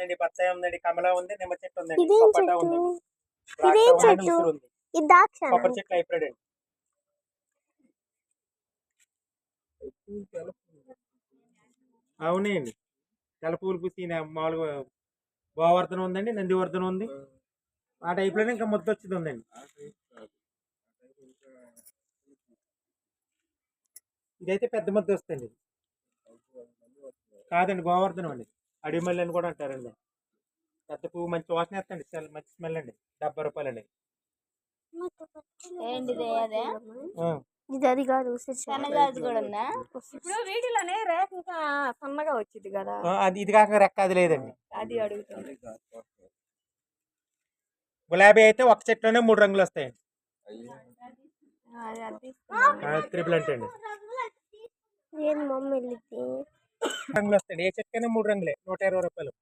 ఉందండి, బత్తాయి ఉందండి, కమలా ఉంది, నిమ్మ చెట్టు ఉందండి, ఇదేం సపోటా చెట్టు? ఉందండి, ఇదేం ద్రాక్ష ఉందండి, చెట్టు? ఉసిరి ఉంది. ఇది ద్రాక్ష కొబ్బరి చెట్లు హైబ్రిడ్ అండి. అవునండి, తెల్ల పూలు పూసి మామూలుగా గోవర్ధనం ఉందండి, నందివర్ధనం ఉంది. ఆ టైప్లోనే ఇంకా ముద్ద వచ్చింది ఉందండి. ఇదైతే పెద్ద ముద్ద వస్తుంది. కాదండి, గోవర్ధనం అండి. అడిమల్లి అని కూడా అంటారండి. పెద్ద పువ్వు మంచి వాసన వేస్తండి, మంచి స్మెల్ అండి. 70 రూపాయలండి. ఇది అది కాదు, సన్నజాజి కూడా ఉందా? ఇప్పుడు వీటిలోనే రేఖ ఇంకా సన్నగా వచ్చింది కదా, అది ఇది కాక రెక్క అది లేదండి. అది అడుగుతుంది. గులాబీ అయితే ఒక చెట్లోనే 3 రంగులు వస్తాయండి. త్రిపుల్ అంటే అండి, రంగులు వస్తాయండి. ఏ చెట్టుకైనా 3 రంగులే. 120 రూపాయలు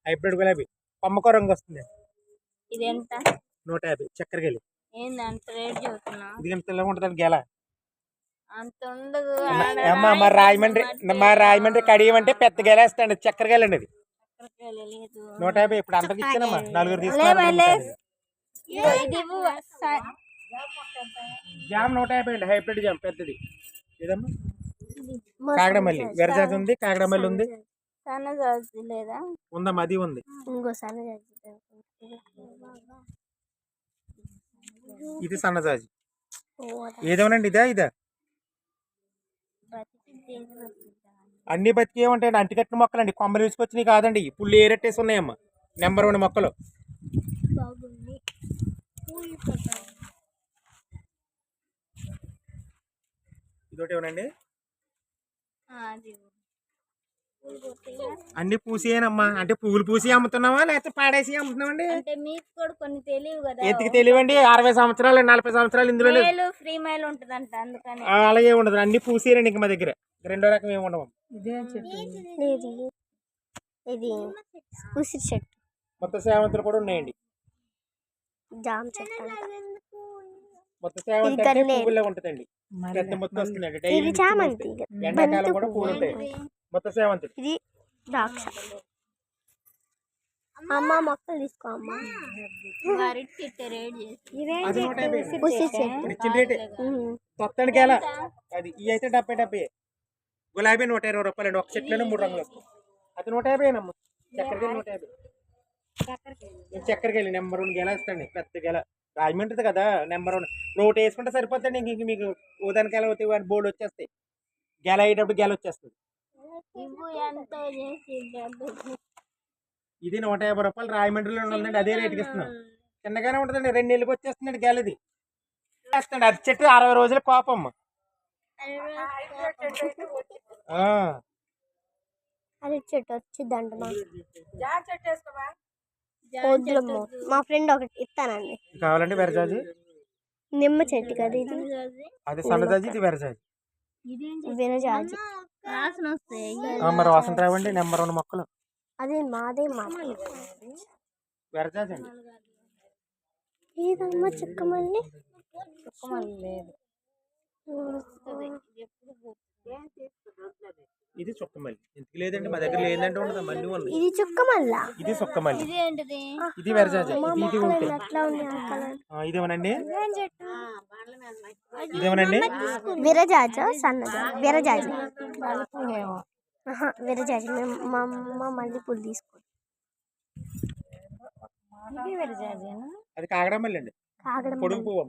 హైబ్రిడ్ గులాబీ. కొమ్మకో రంగు వస్తుంది. ఇది ఎంత? 150. చక్కెరకేళి. ఏంది అంత రేట్ చెబుతున్నా? ఇది తెల్లగా ఉంటుందండి గెల. అంత ఉండదు. మా రాజమండ్రి కడియం అంటే పెద్ద గెలేస్తాండి, చక్కెరకేళండి అది. 150. ఇప్పుడు అందరికి ఇచ్చానమ్మా, 4 తీసుకున్నారు. జామ్ 150 అండి, హైబ్రిడ్ జామ్ పెద్దది. ఏదమ్మా, కాగడమల్లి, వెరజాజి ఉంది, కాగడమల్లి ఉంది. సన్నజాజి లేదా? ఉందమ్మా, అది ఉంది. ఇది సన్నజాజి. ఏదేమోనండి, ఇదా అన్ని బతికి ఏమంటాయండి, అంటికట్టిన మొక్కలండి. కొమ్మలు తీసుకొచ్చినవి కాదండి, పుల్లు ఏరెట్టేసి ఉన్నాయమ్మా. నెంబర్ 1 మొక్కలు. ఇదొకటి ఏమనండి, అన్ని పూసేనమ్మా. అంటే పువ్వులు పూసి అమ్ముతున్నావా లేకపోతే పాడేసి అమ్ముతున్నామండి? అంటే మీకు కూడా కొన్ని తెలియవు కదా. ఎందుకు తెలియండి, 60 సంవత్సరాలు 40 సంవత్సరాలు ఇందులో ఫ్రీ మైల్ ఉంటదంట, అందుకని. అలాగే ఉండదు, అన్ని పూసేనండి. ఇంక మా దగ్గర రెండో రకం ఏమి ఉండవు. ఇది ఉసిరి చెట్టు, మొత్తం సేవంతులు కూడా ఉన్నాయండి. జామ చెట్టు, మొత్తం సేవంతి అంటే పువ్వుల్లో ఉంటదండి, పెద్ద మొత్తం వస్తుందండి. డైలీ ఎండాకాలం కూడా పూలు ఉంటాయి. మొత్తం సేవంతులు. ఇది ద్రాక్ష. అమ్మ మొక్కలు తీసుకో అమ్మా. కొత్తానికి ఎలా అది, ఇవి అయితే 70. గులాబీ 120 రూపాయలు అండి. ఒక చెట్లోనే 3 రంగులు వస్తాయి. అది 150 అమ్మ. చక్కెరకేళి 150. చక్కెరకేళి నెంబర్ 1 గెల వస్తాండి, పెద్ద గెల. రాజమండ్రిది కదా నెంబర్ 1. రోడ్ వేసుకుంటే సరిపోతుంది. ఇంక మీకు ఉదానికి ఎలా అవుతాయి, బోర్డు వచ్చేస్తాయి. గెల అయ్యేటప్పుడు గెల వచ్చేస్తుంది. ఇది 150 రూపాయలు. రాజమండ్రిలో ఉందండి, అదే రేటుకి ఇస్తున్నాం. చిన్నగానే ఉంటుందండి, 2 నెలలకు వచ్చేస్తుందండి గెలది. వేస్తండి అది చెట్టు 60 రోజుల కోపం. అది చెట్టు వచ్చిందంట. మా ఫ్రెండ్ ఒకటి ఇస్తానండి, కావాలంటే. వెరజాజి, నిమ్మ చెట్టు కదా ఇది. అది సన్నజాజి, ఇది వెరజాజి. వినజాజి మరి వాసన రావండి. నెంబర్ 1 మొక్కలు. అదే మాదే వెరజాజి అండి. ఏదమ్మా చుక్కమల్లి? ఇది చుక్కమల్లి. ఎందుకు లేదండి, మా దగ్గర లేదంటే ఉండదు, మళ్ళీ ఉంది. ఇది చుక్కమల్ల, ఇది చుక్కమల్లి. ఇది వెరజాజి. ఇది ఉంటాయి. ఇదేమనండి, ఇదేమనండి, విరజాజ, సన్నజాజి, విరజాజి, విరజాజి. మా అమ్మ మల్లెపూలు తీసుకో. అది కాగడమల్లి అండి, పొడుగు పువ్వు.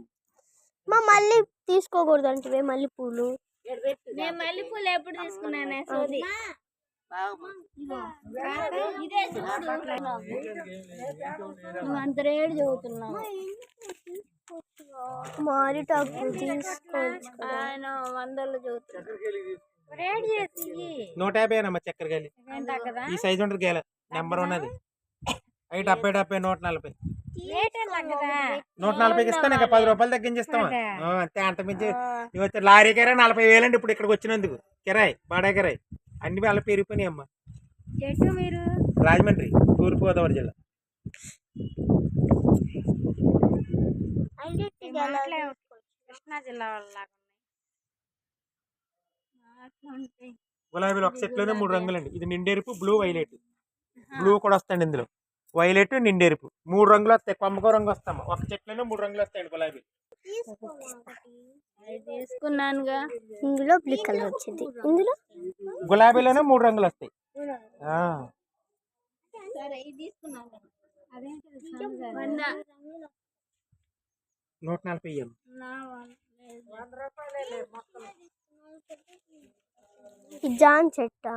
మా మళ్ళీ తీసుకోకూడదు అంటే మల్లెపూలు. మల్లెపూలు ఎప్పుడు తీసుకున్నానే? అంత రేటు చదువుతున్నావు. మారిటాకు తీసుకోవచ్చు, ఆయన 100లో చదువుతున్నాడు. రేట్ చేసి 150 అమ్మా. చక్కెరకేళి ఈ సైజు ఉంటుంది గేల. నెంబర్ 1 అది. అవి 70, 140. 140కి ఇస్తాను. ఇంకా 10 రూపాయలు తగ్గించేస్తామా అంతే. అంత మించి లారీ కిరాయి 40,000 అండి ఇప్పుడు ఇక్కడికి వచ్చినందుకు. కిరాయి, బాడా కిరాయి అన్ని వాళ్ళ పెరిగిపోయినాయి అమ్మా. మీరు రాజమండ్రి, తూర్పుగోదావరి జిల్లా. కృష్ణా జిల్లా. గులాబీలు ఒక సెట్లోనే 3 రంగులండి. ఇది నిండెరుపు, బ్లూ, వైలెట్. బ్లూ కూడా వస్తాయండి ఇందులో. వైలెట్, నిండెరుపు 3 రంగులు వస్తాయి. కొమ్మకో రంగు వస్తాం. ఒక చెట్లోనే 3 రంగులు వస్తాయండి గులాబీ. తీసుకున్నానుగా. ఇందులో బ్లూ కలర్ వచ్చింది. ఇందులో గులాబీలోనే 3 రంగులు వస్తాయి. ఆ, సరే ఇది తీసుకున్నాను. 140 ఇయ్యం. ఈ జాన్ చెట్టా?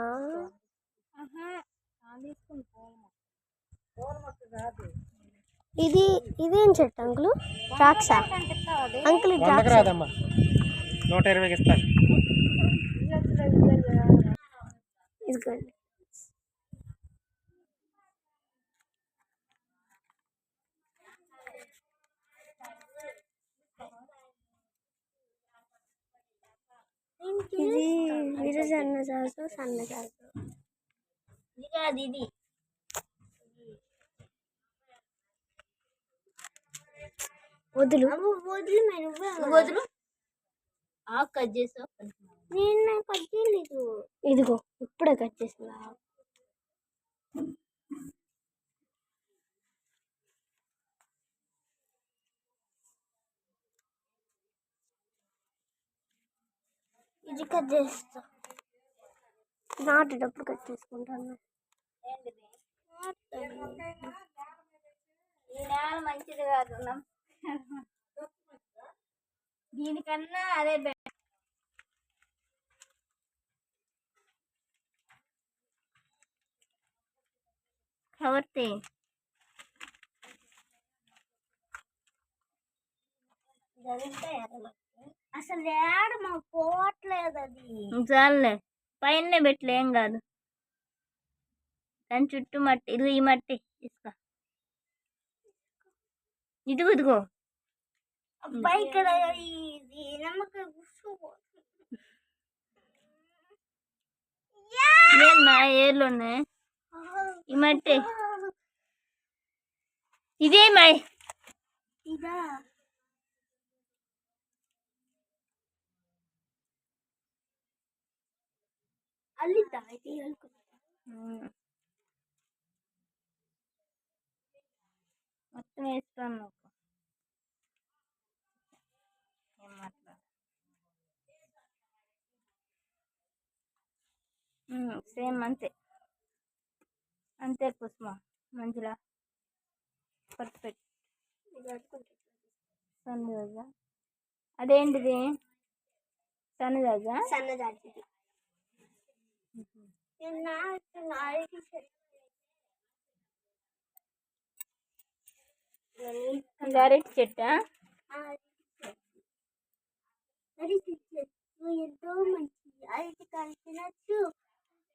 ఇదేం చెట్టు అంకుల్? ద్రాక్ష అంకుల్, 100కి ద్రాక్ష. రాదమ్మా, 120కి ఇస్తాను. ఇదిగోండి. ఇది విరజాజు, సన్నజాజు. ఇది కాదు, ఇది వదులు. వదులు. ఆకు కట్ చేసావు. నేను కట్ చేయలేదు. ఇదిగో ఇప్పుడే కట్ చేసిన. ఇది కట్ చేస్తా. నాటేటప్పుడు కట్ చేసుకుంటాను. ఈ నేల మంచిది కాదు. దీనికన్నా అదే బెటర్. కవర్తే అసలు ఏడ మాకు పోవట్లేదు. అది చాలే, పైన పెట్టలే, ఏం కాదు. దాని చుట్టూ మట్టి. ఇదిగో ఈ మట్టి ఇసుక. ఇదిగో ఇదిగో. అబ్బాయి ఇక్కడ నమ్మకం ఏందా ఏర్లు ఉన్నాయి. ఈ మట్టి ఇదే మై. ఇదా అల్లిద్దా ఇది మొత్తం వేస్తాను. ఏం మాట్లాడు. సేమ్ అంతే అంతే కుసుమ. మంచిలా పర్ఫెక్ట్. సన్నజాజా. అదేంటిది? సన్నజాజా. సన్నజాజి. అరటి చెట్టా? ఎంతో మంచిది. అరటి కలిపినట్టు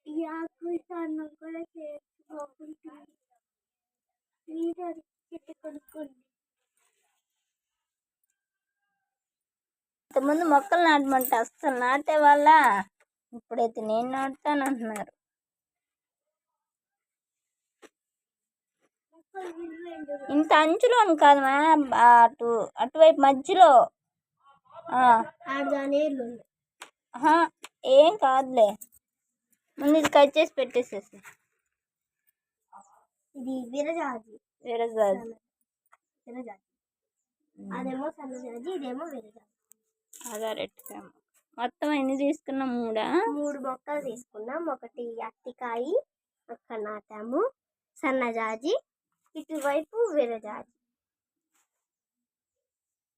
ఈ ఆకు సన్నం కూడా చేసుకోకుంటుంది. మీరు అరటి చెట్టు కొనుక్కోండి. ఇంతకుముందు మొక్కలు నాటమంటే అస్సలు నాటే వాళ్ళ. ఇప్పుడైతే నేను నాటుతాను అంటున్నారు. ఇంత అంచులో కాదు అటువైపు మధ్యలో. ఏం కాదులే, ముందు ఇది కట్ చేసి పెట్టేసేసి. ఇది విరజాజి. విరజాజి. అదేమో సన్నజాజి, ఇదేమో విరజాజి. అదారెట్టుకేమో. మొత్తం ఎన్ని తీసుకున్నాం? 3 మొక్కలు తీసుకున్నాం. ఒకటి అట్టికాయ అక్కడ నాటాము, సన్నజాజి, ఇటువైపు విరజాజి.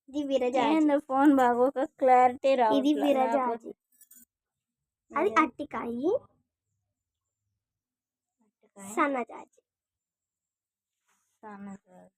ఇది విరజాజి. ఫోన్ బాగోక క్లారిటీ రాదు. ఇది విరజాజి. అది అట్టికాయ, సన్నజాజి. సన్నజాజి.